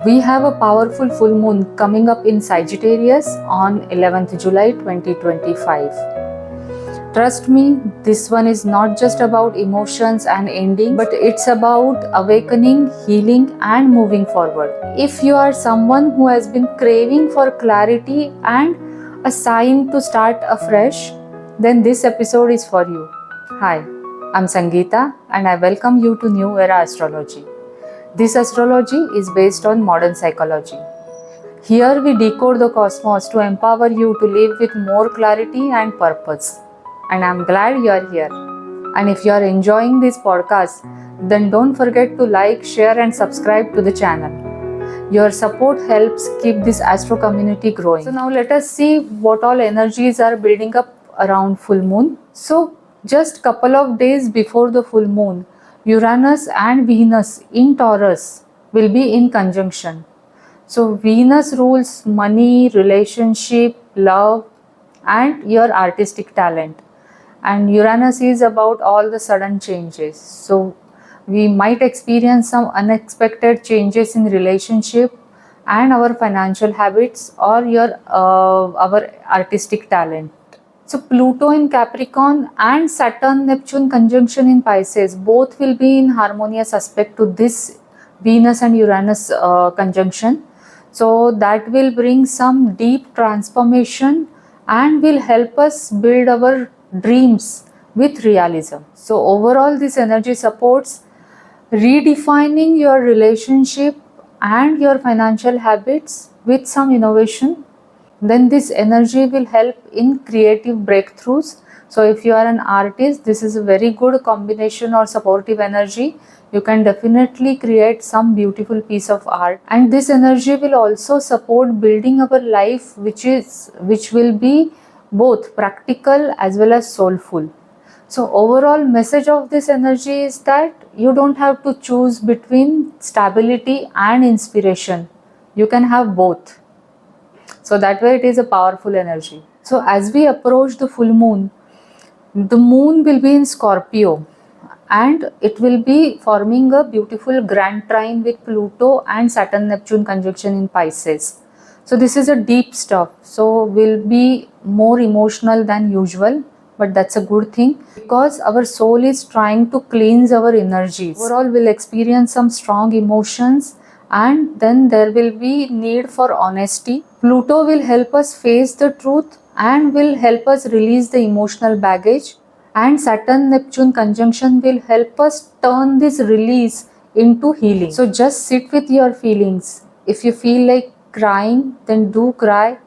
We have a powerful full moon coming up in Sagittarius on 11th July 2025. Trust me, this one is not just about emotions and ending, but it's about awakening, healing, and moving forward. If you are someone who has been craving for clarity and a sign to start afresh, then this episode is for you. Hi, I'm Sangeeta, and I welcome you to New Era Astrology. This astrology is based on modern psychology. Here we decode the cosmos to empower you to live with more clarity and purpose. And I'm glad you are here. And if you are enjoying this podcast, then don't forget to like, share, and subscribe to the channel. Your support helps keep this astro community growing. So now let us see what all energies are building up around full moon. So just couple of days before the full moon, Uranus and Venus in Taurus will be in conjunction. So Venus rules money, relationship, love, and your artistic talent. And Uranus is about all the sudden changes. So we might experience some unexpected changes in relationship and our financial habits or our artistic talent. So Pluto in Capricorn and Saturn Neptune conjunction in Pisces both will be in harmonious aspect to this Venus and Uranus conjunction. So that will bring some deep transformation and will help us build our dreams with realism. So overall this energy supports redefining your relationship and your financial habits with some innovation. Then this energy will help in creative breakthroughs. So if you are an artist, this is a very good combination or supportive energy. You can definitely create some beautiful piece of art, and this energy will also support building our life which will be both practical as well as soulful. So overall message of this energy is that you don't have to choose between stability and inspiration. You can have both. So that way it is a powerful energy. So as we approach the full moon, the moon will be in Scorpio and it will be forming a beautiful grand trine with Pluto and Saturn Neptune conjunction in Pisces. So this is a deep stuff. So we'll be more emotional than usual, but that's a good thing because our soul is trying to cleanse our energies. Overall we'll experience some strong emotions, and then there will be need for honesty. Pluto will help us face the truth and will help us release the emotional baggage, and Saturn Neptune conjunction will help us turn this release into healing. So just sit with your feelings. If you feel like crying, then do cry,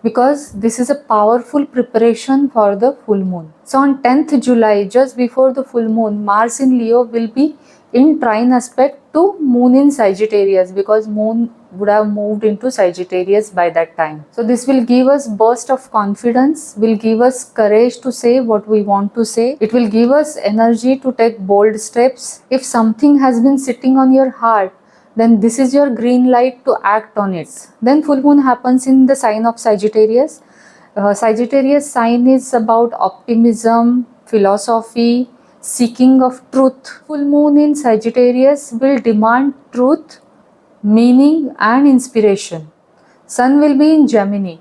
because this is a powerful preparation for the full moon. So on 10th July, just before the full moon, Mars in Leo will be in trine aspect to moon in Sagittarius, because moon would have moved into Sagittarius by that time. So this will give us burst of confidence, will give us courage to say what we want to say. It will give us energy to take bold steps. If something has been sitting on your heart, then this is your green light to act on it. Then full moon happens in the sign of Sagittarius. Sagittarius sign is about optimism, philosophy, seeking of truth. Full moon in Sagittarius will demand truth, meaning and inspiration. Sun will be in Gemini.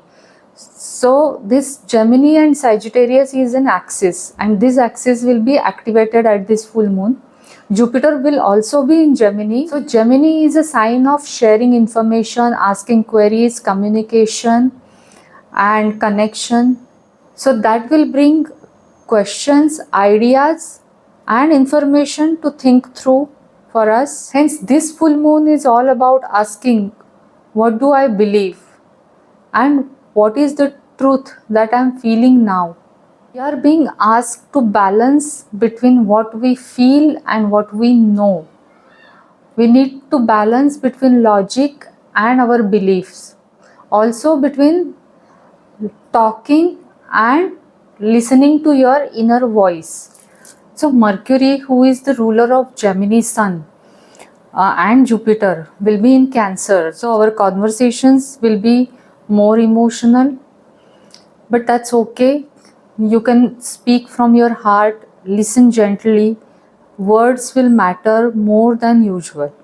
So this Gemini and Sagittarius is an axis, and this axis will be activated at this full moon. Jupiter will also be in Gemini. So Gemini is a sign of sharing information, asking queries, communication and connection. So that will bring questions, ideas and information to think through for us. Hence this full moon is all about asking, what do I believe and what is the truth that I am feeling now. We are being asked to balance between what we feel and what we know. We need to balance between logic and our beliefs. Also between talking and listening to your inner voice. So Mercury, who is the ruler of Gemini Sun and Jupiter, will be in Cancer. So our conversations will be more emotional, but that's okay. You can speak from your heart, listen gently. Words will matter more than usual.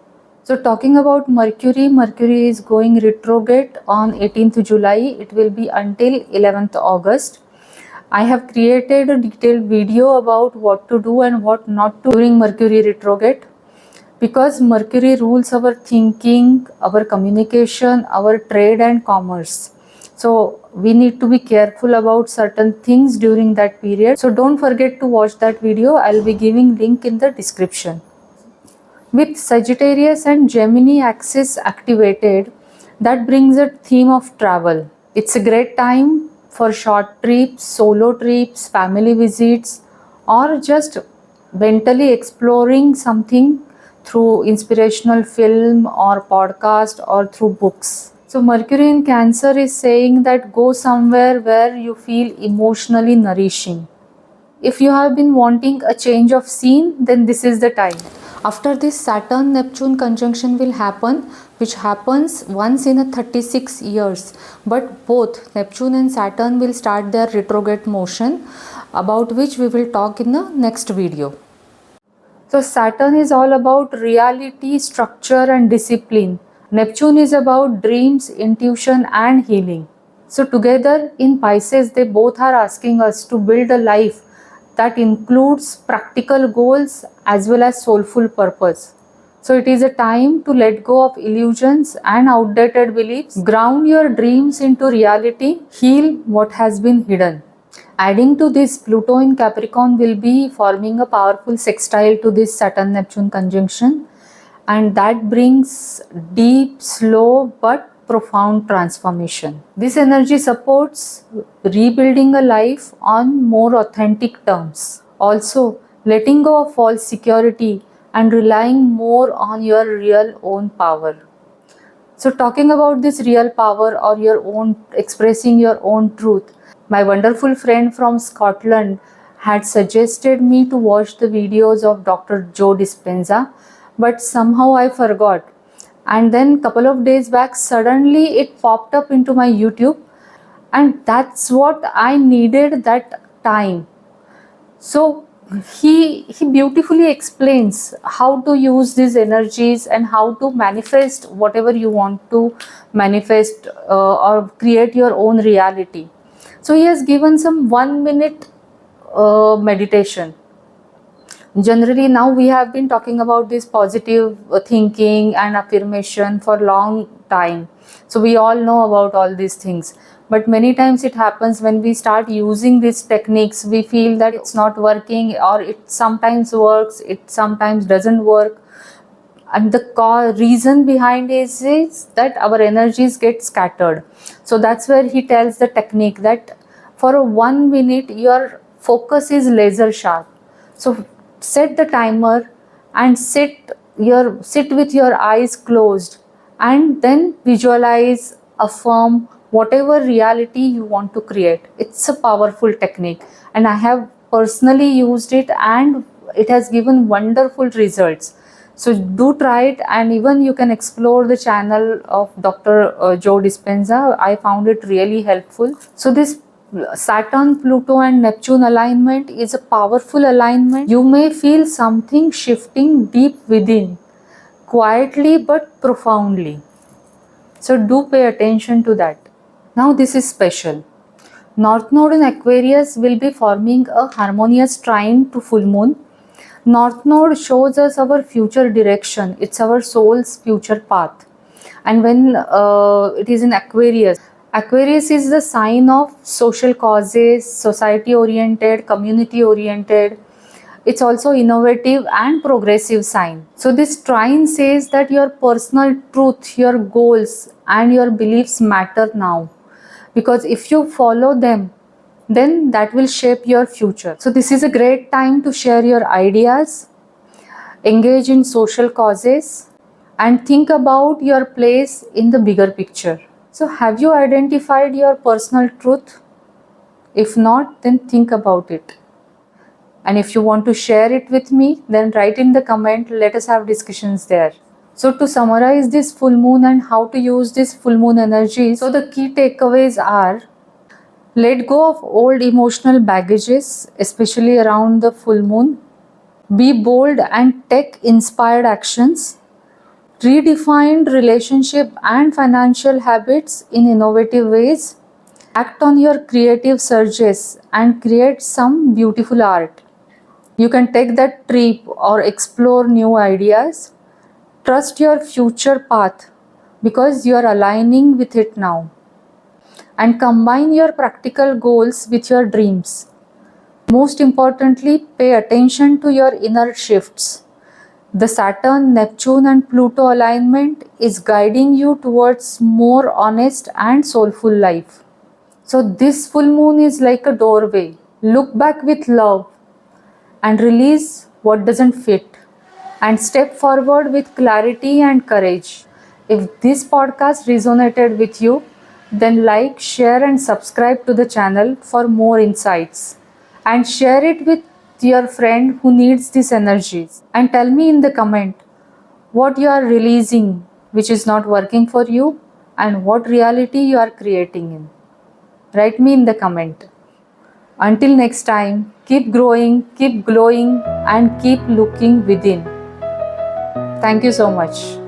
So talking about Mercury, Mercury is going retrograde on 18th July. It will be until 11th August. I have created a detailed video about what to do and what not to during Mercury retrograde, because Mercury rules our thinking, our communication, our trade and commerce. So we need to be careful about certain things during that period. So don't forget to watch that video. I'll be giving link in the description. With Sagittarius and Gemini axis activated, that brings a theme of travel. It's a great time for short trips, solo trips, family visits, or just mentally exploring something through inspirational film or podcast or through books. So Mercury in Cancer is saying that go somewhere where you feel emotionally nourishing. If you have been wanting a change of scene, then this is the time. After this, Saturn Neptune conjunction will happen, which happens once in a 36 years. But both Neptune and Saturn will start their retrograde motion, about which we will talk in the next video. So Saturn is all about reality, structure and discipline. Neptune is about dreams, intuition and healing. So together in Pisces, they both are asking us to build a life that includes practical goals as well as soulful purpose. So it is a time to let go of illusions and outdated beliefs, ground your dreams into reality, heal what has been hidden. Adding to this, Pluto in Capricorn will be forming a powerful sextile to this Saturn-Neptune conjunction, and that brings deep, slow but profound transformation. This energy supports rebuilding a life on more authentic terms. Also, letting go of false security and relying more on your real own power. So talking about this real power or your own expressing your own truth, my wonderful friend from Scotland had suggested me to watch the videos of Dr. Joe Dispenza, but somehow I forgot. And then couple of days back, suddenly it popped up into my YouTube, and that's what I needed that time. So he beautifully explains how to use these energies and how to manifest whatever you want to manifest or create your own reality. So he has given some 1 minute meditation. Generally now we have been talking about this positive thinking and affirmation for long time. So we all know about all these things. But many times it happens when we start using these techniques, we feel that it's not working, or it sometimes works, it sometimes doesn't work. And the reason behind is that our energies get scattered. So that's where he tells the technique that for 1 minute your focus is laser sharp. So set the timer and sit with your eyes closed, and then visualize, affirm whatever reality you want to create. It's a powerful technique, and I have personally used it and it has given wonderful results. So do try it, and even you can explore the channel of Dr. Joe Dispenza. I found it really helpful. So this Saturn, Pluto and Neptune alignment is a powerful alignment. You may feel something shifting deep within, quietly but profoundly. So do pay attention to that. Now this is special. North Node in Aquarius will be forming a harmonious trine to full moon. North Node shows us our future direction. It's our soul's future path. And when it is in Aquarius, Aquarius is the sign of social causes, society oriented, community oriented. It's also innovative and progressive sign. So this trine says that your personal truth, your goals and your beliefs matter now. Because if you follow them, then that will shape your future. So this is a great time to share your ideas, engage in social causes, and think about your place in the bigger picture. So have you identified your personal truth? If not, then think about it. And if you want to share it with me, then write in the comment, let us have discussions there. So to summarize this full moon and how to use this full moon energy, so the key takeaways are: let go of old emotional baggages, especially around the full moon. Be bold and take inspired actions. Redefine relationship and financial habits in innovative ways. Act on your creative surges and create some beautiful art. You can take that trip or explore new ideas. Trust your future path because you are aligning with it now. And combine your practical goals with your dreams. Most importantly, pay attention to your inner shifts. The Saturn, Neptune, and Pluto alignment is guiding you towards more honest and soulful life. So, this full moon is like a doorway. Look back with love and release what doesn't fit, and step forward with clarity and courage. If this podcast resonated with you, then like, share, and subscribe to the channel for more insights. And share it with your friend who needs these energies. And tell me in the comment what you are releasing which is not working for you and what reality you are creating in. Write me in the comment. Until next time, keep growing, keep glowing, and keep looking within. Thank you so much.